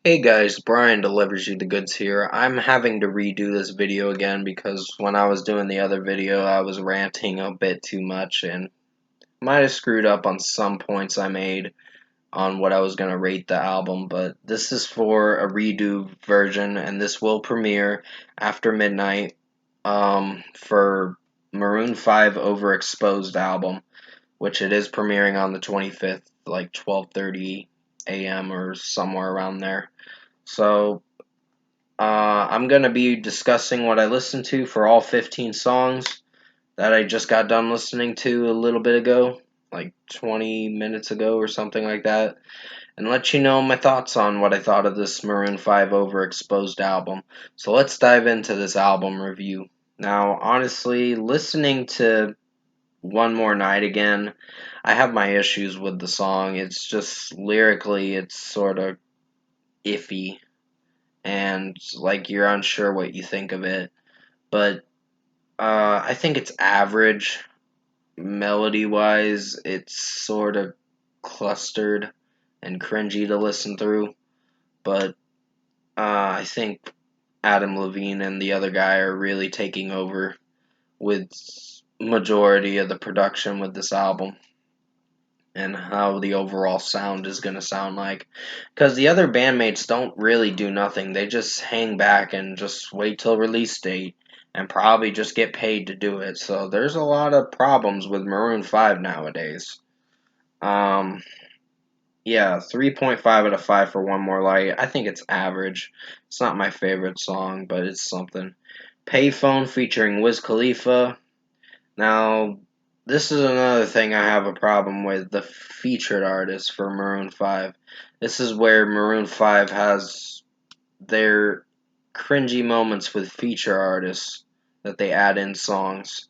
Hey guys, Brian delivers you the goods here. I'm having to redo this video again because when I was doing the other video I was ranting a bit too much and might have screwed up on some points I made on what I was going to rate the album, but this is for a redo version and this will premiere after midnight for Maroon 5 Overexposed album, which it is premiering on the 25th, like 12:30 a.m. or somewhere around there. So I'm going to be discussing what I listened to for all 15 songs that I just got done listening to a little bit ago, like 20 minutes ago or something like that, and let you know my thoughts on what I thought of this Maroon 5 Overexposed album. So let's dive into this album review. Now, honestly, listening to One More Night again, I have my issues with the song. It's just lyrically, it's sort of iffy and like you're unsure what you think of it. But I think it's average melody wise. It's sort of clustered and cringy to listen through. But I think Adam Levine and the other guy are really taking over with majority of the production with this album and how the overall sound is going to sound like. Because the other bandmates don't really do nothing. They just hang back and just wait till release date and probably just get paid to do it. So there's a lot of problems with Maroon 5 nowadays. Um, yeah, 3.5 out of 5 for One More Light. I think it's average. It's not my favorite song, but it's something. Payphone featuring Wiz Khalifa. Now, this is another thing I have a problem with, the featured artist for Maroon 5. This is where Maroon 5 has their cringy moments with feature artists that they add in songs.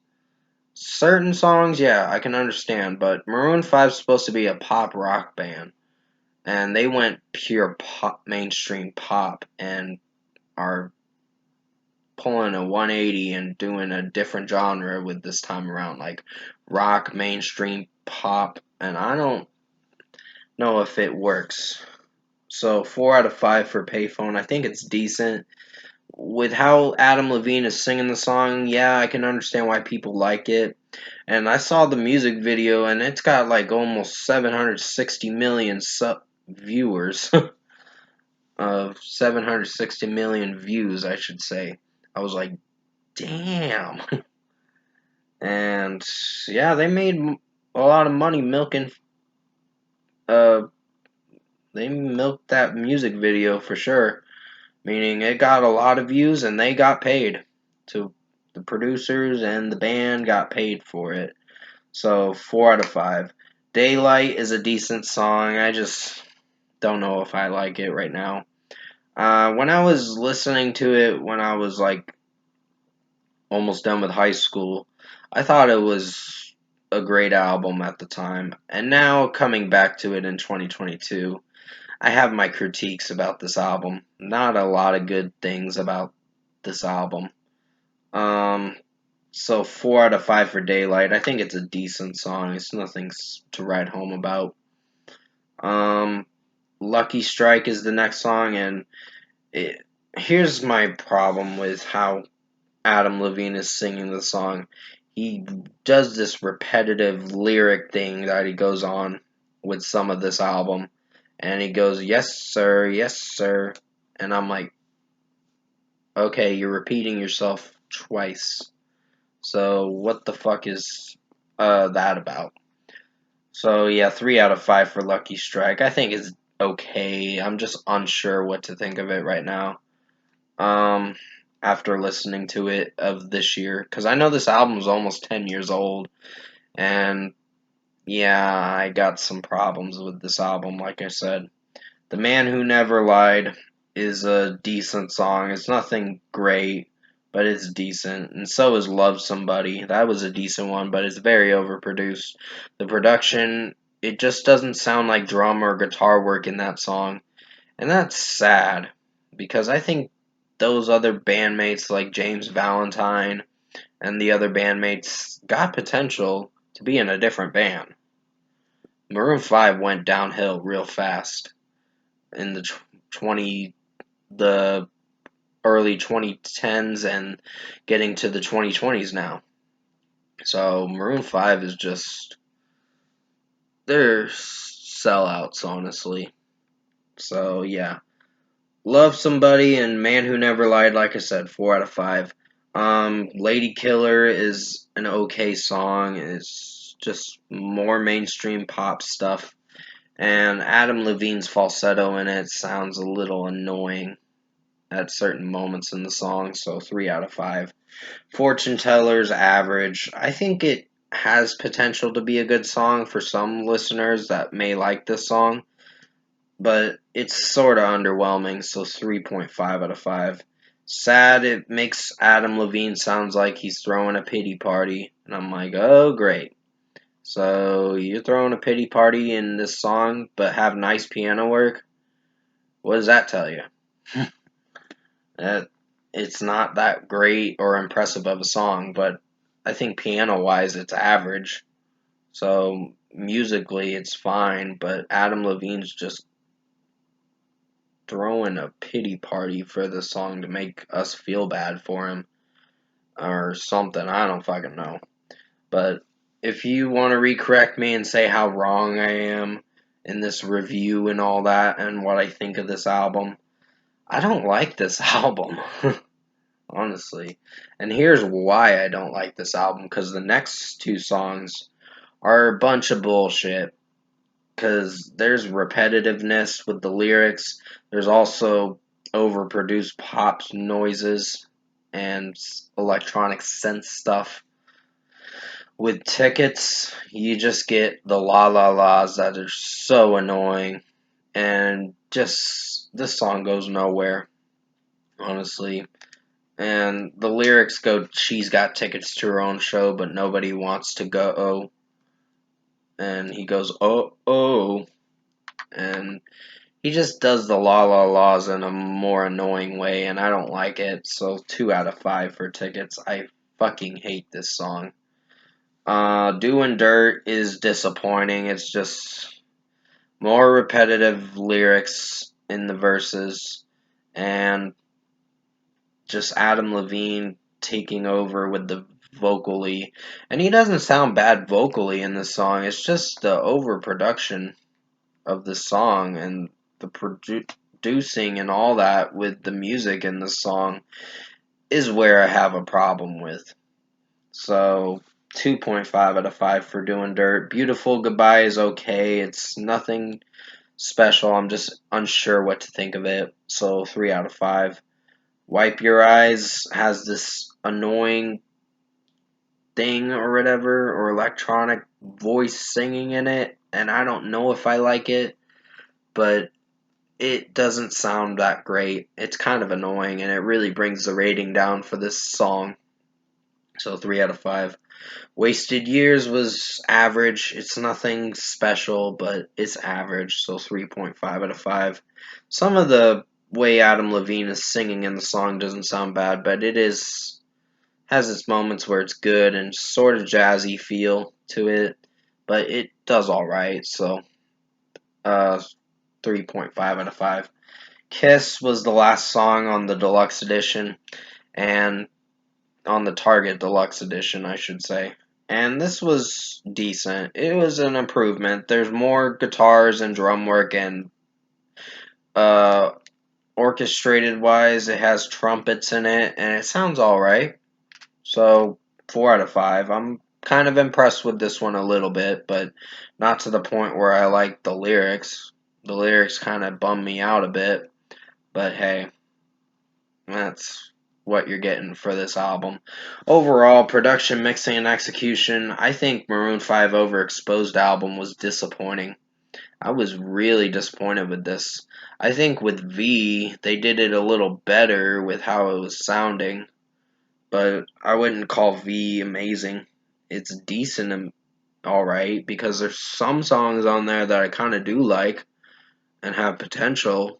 Certain songs, yeah, I can understand, but Maroon 5 is supposed to be a pop rock band, and they went pure pop, mainstream pop, and are pulling a 180 and doing a different genre with this time around, like rock, mainstream, pop, and I don't know if it works. So 4 out of 5 for Payphone. I think it's decent. With how Adam Levine is singing the song, yeah, I can understand why people like it. And I saw the music video, and it's got like almost 760 million viewers. Of 760 million views, I should say. I was like, damn. And yeah, they made a lot of money milking. Uh, they milked that music video for sure. Meaning it got a lot of views and they got paid. To the producers and the band got paid for it. So 4 out of 5. Daylight is a decent song. I just don't know if I like it right now. When I was listening to it when I was like almost done with high school, I thought it was a great album at the time. And now coming back to it in 2022, I have my critiques about this album. Not a lot of good things about this album. Um, so 4 out of 5 for Daylight. I think it's a decent song. It's nothing to write home about. Um, Lucky Strike is the next song, and here's my problem with how Adam Levine is singing the song. He does this repetitive lyric thing that he goes on with some of this album. And he goes, yes, sir, yes, sir. And I'm like, okay, you're repeating yourself twice. So what the fuck is that about? So yeah, 3 out of 5 for Lucky Strike. I think it's okay. I'm just unsure what to think of it right now. Um, After listening to it of this year, because I know this album is almost 10 years old, and yeah, I got some problems with this album, like I said. The Man Who Never Lied is a decent song. It's nothing great, but it's decent. And so is Love Somebody. That was a decent one, but it's very overproduced. The production, it just doesn't sound like drum or guitar work in that song. And that's sad, because I think those other bandmates like James Valentine and the other bandmates got potential to be in a different band. Maroon 5 went downhill real fast in the the early 2010s and getting to the 2020s now. So Maroon 5 is just, they're sellouts, honestly. So yeah, Love Somebody and Man Who Never Lied, like I said, 4 out of 5. Lady Killer is an okay song. It's just more mainstream pop stuff. And Adam Levine's falsetto in it sounds a little annoying at certain moments in the song, so 3 out of 5. Fortune Teller's average. I think it has potential to be a good song for some listeners that may like this song, but it's sort of underwhelming, so 3.5 out of 5. Sad, it makes Adam Levine sounds like he's throwing a pity party, and I'm like, oh great. So you're throwing a pity party in this song, but have nice piano work? What does that tell you? That it's not that great or impressive of a song, but I think piano-wise it's average. So musically it's fine, but Adam Levine's just throwing a pity party for the song to make us feel bad for him or something. I don't fucking know. But if you want to recorrect me and say how wrong I am in this review and all that and what I think of this album, I don't like this album. Honestly. And here's why I don't like this album, because the next two songs are a bunch of bullshit. Because there's repetitiveness with the lyrics, there's also overproduced pop noises and electronic synth stuff. With Tickets, you just get the la la la's that are so annoying, and just this song goes nowhere, honestly. And the lyrics go, she's got tickets to her own show, but nobody wants to go. And he goes, oh, oh. And he just does the la la la's in a more annoying way, and I don't like it. So 2 out of 5 for Tickets. I fucking hate this song. Doing Dirt is disappointing. It's just more repetitive lyrics in the verses, and just Adam Levine taking over with the vocally. And he doesn't sound bad vocally in this song. It's just the overproduction of the song and the producing and all that with the music in the song is where I have a problem with. So 2.5 out of 5 for Doing Dirt. Beautiful Goodbye is okay. It's nothing special. I'm just unsure what to think of it. So 3 out of 5. Wipe Your Eyes has this annoying thing or whatever, or electronic voice singing in it, and I don't know if I like it, but it doesn't sound that great. It's kind of annoying, and it really brings the rating down for this song. So 3 out of 5. Wasted Years was average. It's nothing special, but it's average, so 3.5 out of 5. Some of the way Adam Levine is singing in the song doesn't sound bad, but it has its moments where it's good and sort of jazzy feel to it, but it does alright, so 3.5 out of 5. Kiss was the last song on the deluxe edition, and on the Target deluxe edition, I should say. And this was decent. It was an improvement. There's more guitars and drum work, and uh, orchestrated wise, it has trumpets in it, and it sounds alright. So 4 out of 5. I'm kind of impressed with this one a little bit, but not to the point where I like the lyrics. The lyrics kind of bum me out a bit, but hey, that's what you're getting for this album. Overall, production, mixing, and execution, I think Maroon 5 Overexposed album was disappointing. I was really disappointed with this. I think with V, they did it a little better with how it was sounding, but I wouldn't call V amazing. It's decent and alright, because there's some songs on there that I kind of do like and have potential,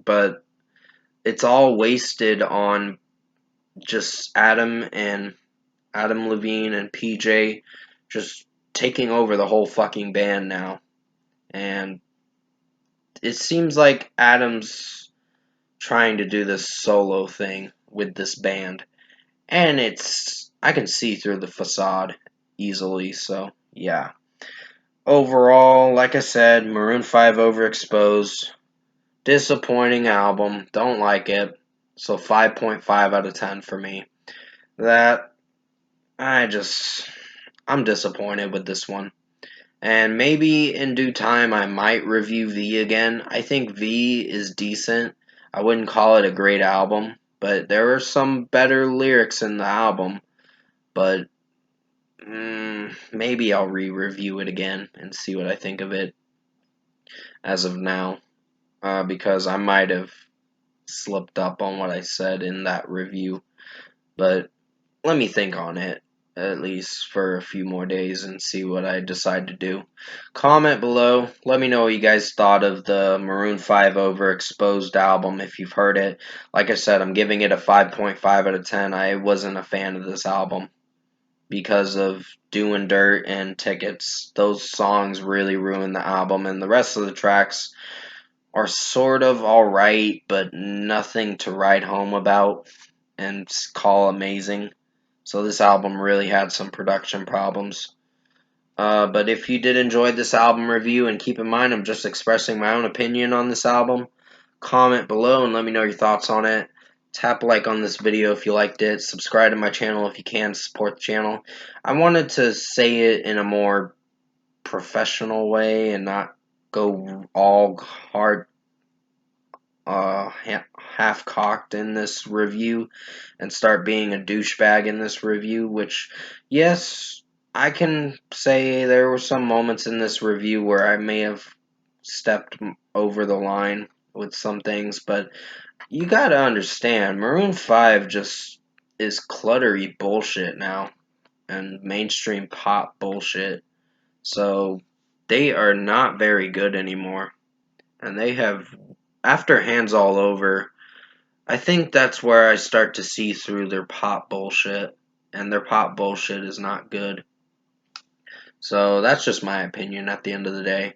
but it's all wasted on just Adam Levine and PJ just taking over the whole fucking band now. And it seems like Adam's trying to do this solo thing with this band, and I can see through the facade easily, so yeah. Overall, like I said, Maroon 5 Overexposed, disappointing album, don't like it, so 5.5 out of 10 for me. That, I just, I'm disappointed with this one. And maybe in due time I might review V again. I think V is decent. I wouldn't call it a great album, but there are some better lyrics in the album. But maybe I'll re-review it again and see what I think of it as of now. Because I might have slipped up on what I said in that review. But let me think on it at least for a few more days and see what I decide to do. Comment below. Let me know what you guys thought of the Maroon 5 Overexposed album if you've heard it. Like I said, I'm giving it a 5.5 out of 10. I wasn't a fan of this album because of Doing Dirt and Tickets. Those songs really ruined the album, and the rest of the tracks are sort of alright, but nothing to write home about and call amazing. So this album really had some production problems. But if you did enjoy this album review, and keep in mind I'm just expressing my own opinion on this album, comment below and let me know your thoughts on it. Tap like on this video if you liked it. Subscribe to my channel if you can to support the channel. I wanted to say it in a more professional way and not go all hard half-cocked in this review and start being a douchebag in this review, which, yes, I can say there were some moments in this review where I may have stepped over the line with some things, but you gotta understand, Maroon 5 just is cluttery bullshit now, and mainstream pop bullshit, so they are not very good anymore, and they have, after Hands All Over, I think that's where I start to see through their pop bullshit, and their pop bullshit is not good. So that's just my opinion at the end of the day.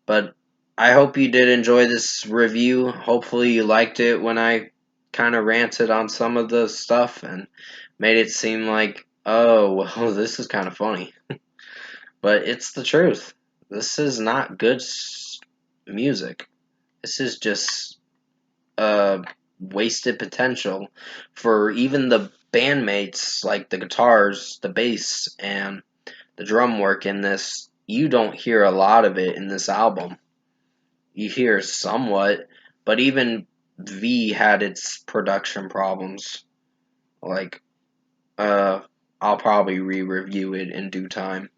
But I hope you did enjoy this review. Hopefully you liked it when I kind of ranted on some of the stuff and made it seem like, oh, well, this is kind of funny. But it's the truth. This is not good music. This is just wasted potential for even the bandmates, like the guitars, the bass, and the drum work in this. You don't hear a lot of it in this album. You hear somewhat, but even V had its production problems. Like, I'll probably re-review it in due time.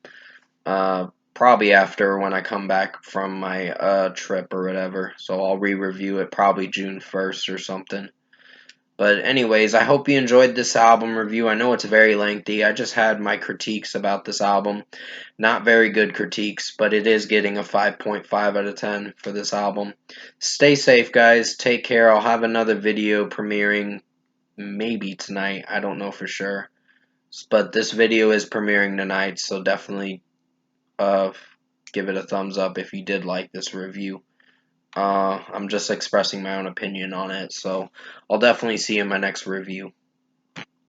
Probably after when I come back from my trip or whatever. So I'll re-review it probably June 1st or something. But anyways, I hope you enjoyed this album review. I know it's very lengthy. I just had my critiques about this album. Not very good critiques, but it is getting a 5.5 out of 10 for this album. Stay safe, guys. Take care. I'll have another video premiering maybe tonight. I don't know for sure. But this video is premiering tonight, so definitely give it a thumbs up if you did like this review. I'm just expressing my own opinion on it, so I'll definitely see you in my next review.